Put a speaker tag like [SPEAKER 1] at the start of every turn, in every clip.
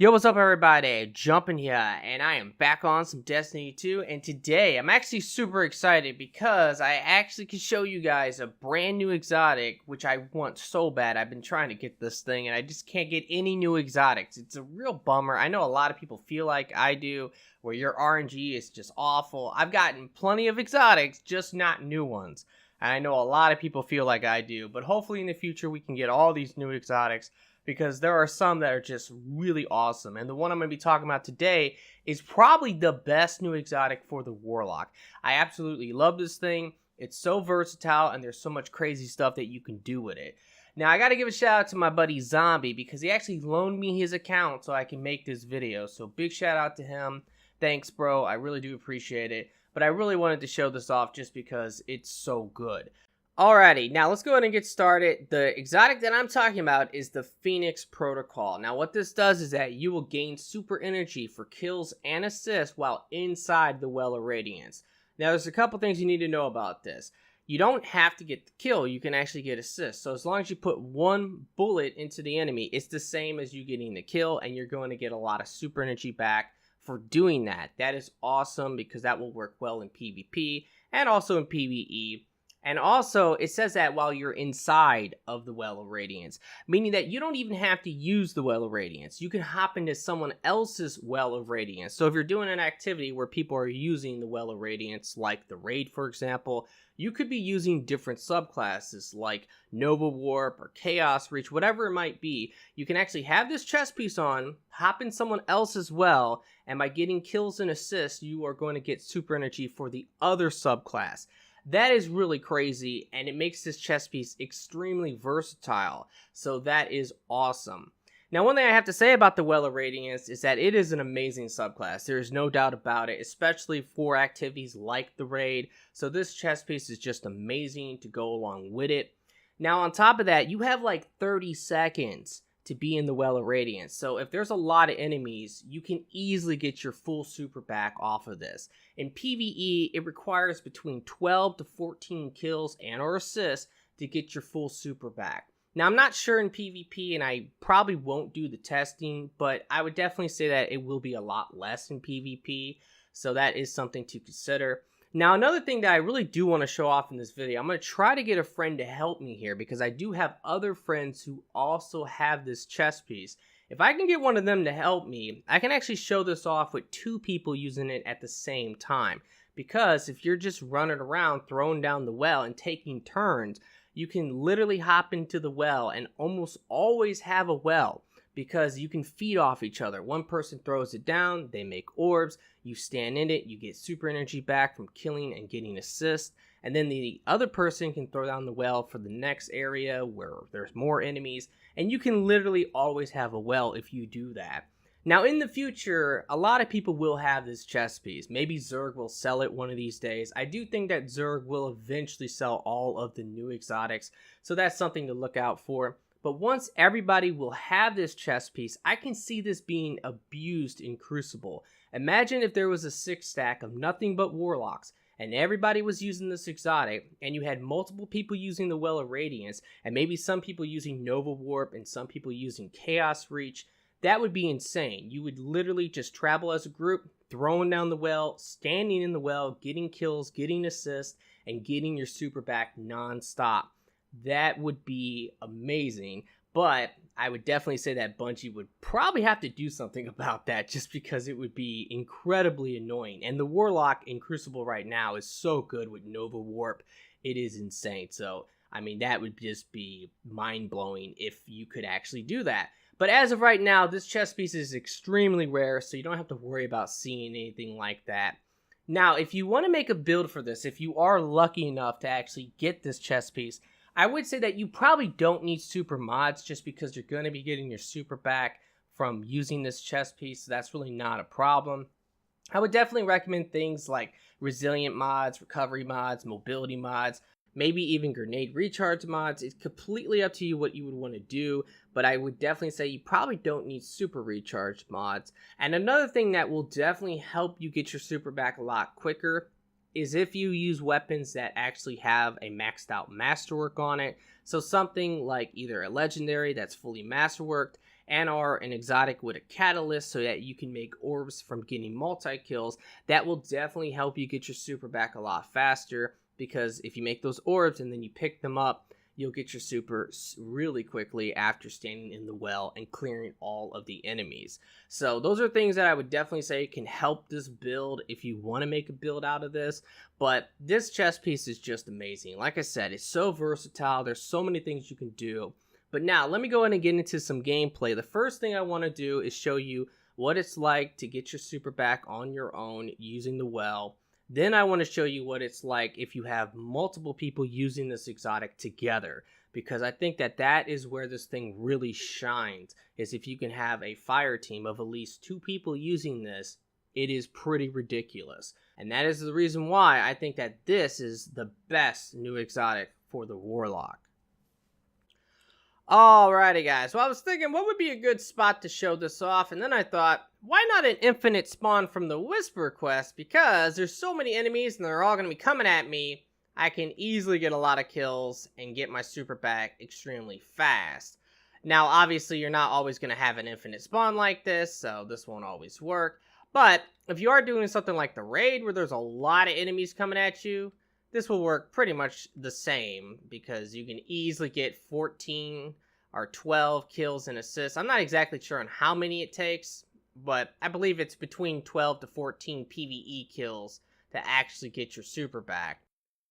[SPEAKER 1] Yo, what's up everybody? Jumping here, and I am back on some Destiny 2, and today I'm actually super excited because I actually can show you guys a brand new exotic, which I want so bad. I've been trying to get this thing, and I just can't get any new exotics. It's a real bummer. I know a lot of people feel like I do, where your RNG is just awful. I've gotten plenty of exotics, just not new ones. And I know a lot of people feel like I do, but hopefully in the future we can get all these new exotics, because there are some that are just really awesome. And the one I'm going to be talking about today is probably the best new exotic for the Warlock. I absolutely love this thing. It's so versatile, and there's so much crazy stuff that you can do with it. Now, I got to give a shout out to my buddy Zombie, because he actually loaned me his account so I can make this video. So big shout out to him. Thanks, bro. I really do appreciate it. But I really wanted to show this off just because it's so good. Alrighty, now let's go ahead and get started. The exotic that I'm talking about is the Phoenix Protocol. Now what this does is that you will gain super energy for kills and assists while inside the Well of Radiance. Now there's a couple things you need to know about this. You don't have to get the kill, you can actually get assists. So as long as you put one bullet into the enemy, it's the same as you getting the kill, and you're going to get a lot of super energy back for doing that. That is awesome because that will work well in PvP and also in PvE. And also, it says that while you're inside of the Well of Radiance, meaning that you don't even have to use the Well of Radiance. You can hop into someone else's Well of Radiance. So if you're doing an activity where people are using the Well of Radiance, like the Raid, for example, you could be using different subclasses like Nova Warp or Chaos Reach, whatever it might be. You can actually have this chest piece on, hop in someone else's well, and by getting kills and assists, you are going to get super energy for the other subclass. That is really crazy, and it makes this chess piece extremely versatile, so that is awesome. Now, one thing I have to say about the Well of Radiance is that it is an amazing subclass. There is no doubt about it, especially for activities like the Raid, so this chess piece is just amazing to go along with it. Now, on top of that, you have like 30 seconds to be in the Well of Radiance. So if there's a lot of enemies, you can easily get your full super back off of this. In PvE, it requires between 12 to 14 kills and or assists to get your full super back. Now, I'm not sure in PvP, and I probably won't do the testing, but I would definitely say that it will be a lot less in PvP, so that is something to consider. Now, another thing that I really do want to show off in this video, I'm going to try to get a friend to help me here, because I do have other friends who also have this chess piece. If I can get one of them to help me, I can actually show this off with two people using it at the same time. Because if you're just running around throwing down the well and taking turns, you can literally hop into the well and almost always have a well, because you can feed off each other. One person throws it down, they make orbs, you stand in it, you get super energy back from killing and getting assists, and then the other person can throw down the well for the next area where there's more enemies, and you can literally always have a well if you do that. Now, in the future, a lot of people will have this chess piece. Maybe Zerg will sell it one of these days. I do think that Zerg will eventually sell all of the new exotics, so that's something to look out for. But once everybody will have this chess piece, I can see this being abused in Crucible. Imagine if there was a 6-stack of nothing but Warlocks, and everybody was using this exotic, and you had multiple people using the Well of Radiance, and maybe some people using Nova Warp, and some people using Chaos Reach. That would be insane. You would literally just travel as a group, throwing down the well, standing in the well, getting kills, getting assists, and getting your super back non-stop. That would be amazing, but I would definitely say that Bungie would probably have to do something about that, just because it would be incredibly annoying. And the Warlock in Crucible right now is so good with Nova Warp. It is insane. So, I mean, that would just be mind-blowing if you could actually do that. But as of right now, this chess piece is extremely rare, so you don't have to worry about seeing anything like that. Now, if you want to make a build for this, if you are lucky enough to actually get this chess piece, I would say that you probably don't need super mods, just because you're going to be getting your super back from using this chess piece, so that's really not a problem. I would definitely recommend things like resilient mods, recovery mods, mobility mods, maybe even grenade recharge mods. It's completely up to you what you would want to do, but I would definitely say you probably don't need super recharge mods. And another thing that will definitely help you get your super back a lot quicker is if you use weapons that actually have a maxed out masterwork on it. So something like either a legendary that's fully masterworked, and are an exotic with a catalyst so that you can make orbs from getting multi-kills, that will definitely help you get your super back a lot faster, because if you make those orbs and then you pick them up, you'll get your super really quickly after standing in the well and clearing all of the enemies. So those are things that I would definitely say can help this build if you want to make a build out of this. But this chest piece is just amazing. Like I said, it's so versatile. There's so many things you can do. But now let me go ahead and get into some gameplay. The first thing I want to do is show you what it's like to get your super back on your own using the well. Then I want to show you what it's like if you have multiple people using this exotic together, because I think that that is where this thing really shines, is if you can have a fire team of at least 2 people using this, it is pretty ridiculous. And that is the reason why I think that this is the best new exotic for the Warlock. Alrighty guys, well I was thinking what would be a good spot to show this off, and then I thought, why not an infinite spawn from the Whisper quest, because there's so many enemies and they're all going to be coming at me, I can easily get a lot of kills and get my super back extremely fast. Now obviously you're not always going to have an infinite spawn like this, so this won't always work, but if you are doing something like the raid where there's a lot of enemies coming at you, this will work pretty much the same, because you can easily get 14 or 12 kills and assists. I'm not exactly sure on how many it takes, but I believe it's between 12 to 14 PvE kills to actually get your super back.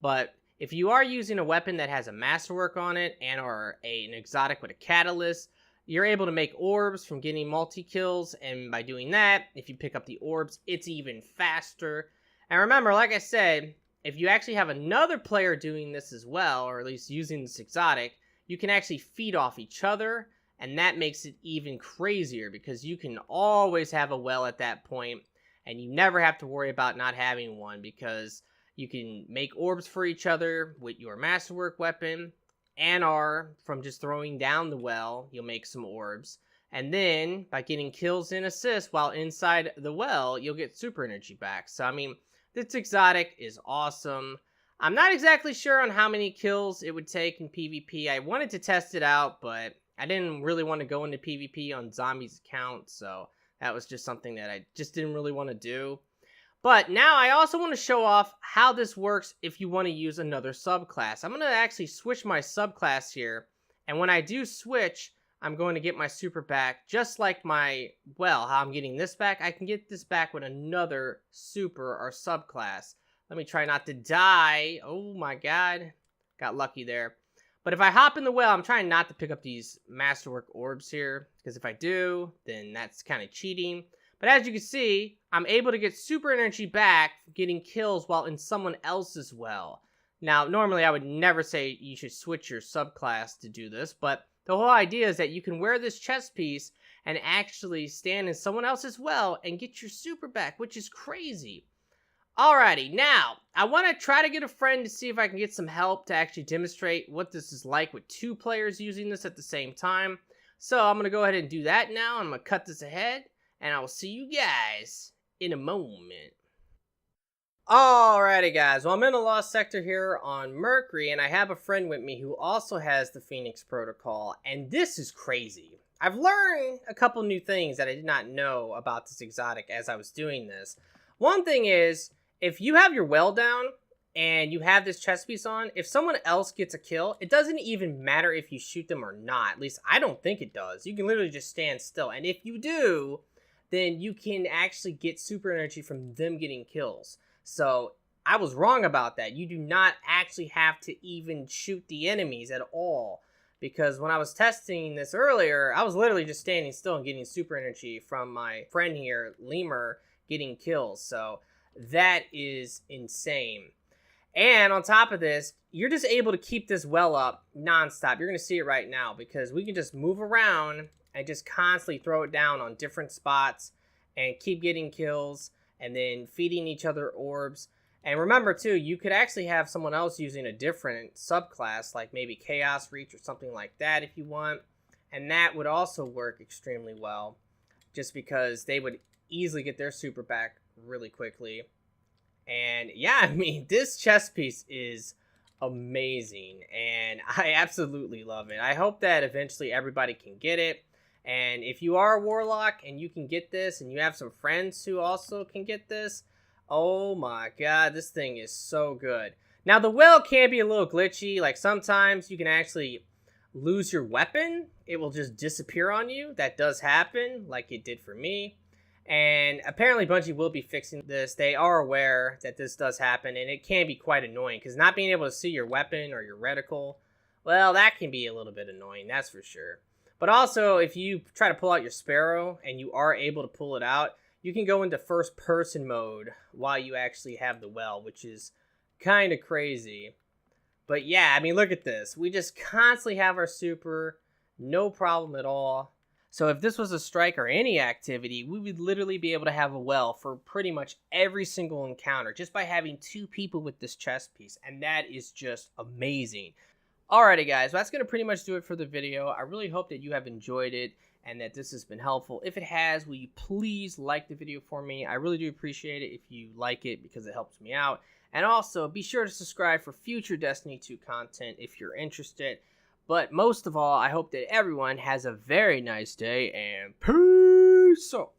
[SPEAKER 1] But if you are using a weapon that has a masterwork on it and or an exotic with a catalyst, you're able to make orbs from getting multi-kills, and by doing that, if you pick up the orbs, it's even faster. And remember, like I said, if you actually have another player doing this as well, or at least using this exotic, you can actually feed off each other, and that makes it even crazier, because you can always have a well at that point, and you never have to worry about not having one, because you can make orbs for each other with your masterwork weapon, and from just throwing down the well, you'll make some orbs. And then, by getting kills and assists while inside the well, you'll get super energy back. So, I mean, this exotic is awesome. I'm not exactly sure on how many kills it would take in PvP. I wanted to test it out, but I didn't really want to go into PvP on Zombie's account, so that was just something that I just didn't really want to do. But now I also want to show off how this works if you want to use another subclass. I'm going to actually switch my subclass here, and when I do switch, I'm going to get my super back just like how I'm getting this back. I can get this back with another super or subclass. Let me try not to die. Oh my god. Got lucky there. But if I hop in the well, I'm trying not to pick up these masterwork orbs here, because if I do, then that's kind of cheating. But as you can see, I'm able to get super energy back getting kills while in someone else's well. Now, normally I would never say you should switch your subclass to do this, but the whole idea is that you can wear this chest piece and actually stand in someone else's well and get your super back, which is crazy. Alrighty, now, I want to try to get a friend to see if I can get some help to actually demonstrate what this is like with 2 players using this at the same time. So I'm going to go ahead and do that now. I'm going to cut this ahead, and I will see you guys in a moment. Alrighty guys, well I'm in a lost sector here on Mercury, and I have a friend with me who also has the Phoenix Protocol, and this is crazy. I've learned a couple new things that I did not know about this exotic as I was doing this. One thing is, if you have your well down and you have this chest piece on, if someone else gets a kill, it doesn't even matter if you shoot them or not. At least I don't think it does. You can literally just stand still, and if you do, then you can actually get super energy from them getting kills. So I was wrong about that. You do not actually have to even shoot the enemies at all, because when I was testing this earlier, I was literally just standing still and getting super energy from my friend here, Lemur, getting kills. So that is insane. And on top of this, you're just able to keep this well up nonstop. You're going to see it right now, because we can just move around and just constantly throw it down on different spots and keep getting kills, and then feeding each other orbs. And remember too, you could actually have someone else using a different subclass, like maybe Chaos Reach or something like that if you want. And that would also work extremely well, just because they would easily get their super back really quickly. And yeah, I mean, this chest piece is amazing, and I absolutely love it. I hope that eventually everybody can get it. And if you are a warlock and you can get this, and you have some friends who also can get this, oh my god, this thing is so good. Now, the well can be a little glitchy. Like, sometimes you can actually lose your weapon. It will just disappear on you. That does happen, like it did for me. And apparently Bungie will be fixing this. They are aware that this does happen, and it can be quite annoying, because not being able to see your weapon or your reticle, well, that can be a little bit annoying, that's for sure. But also, if you try to pull out your Sparrow, and you are able to pull it out, you can go into first person mode while you actually have the well, which is kind of crazy. But yeah, I mean, look at this. We just constantly have our super, no problem at all. So if this was a strike or any activity, we would literally be able to have a well for pretty much every single encounter just by having 2 people with this chest piece. And that is just amazing. Alrighty guys, well, that's going to pretty much do it for the video. I really hope that you have enjoyed it and that this has been helpful. If it has, will you please like the video for me? I really do appreciate it if you like it, because it helps me out. And also, be sure to subscribe for future Destiny 2 content if you're interested. But most of all, I hope that everyone has a very nice day, and peace out.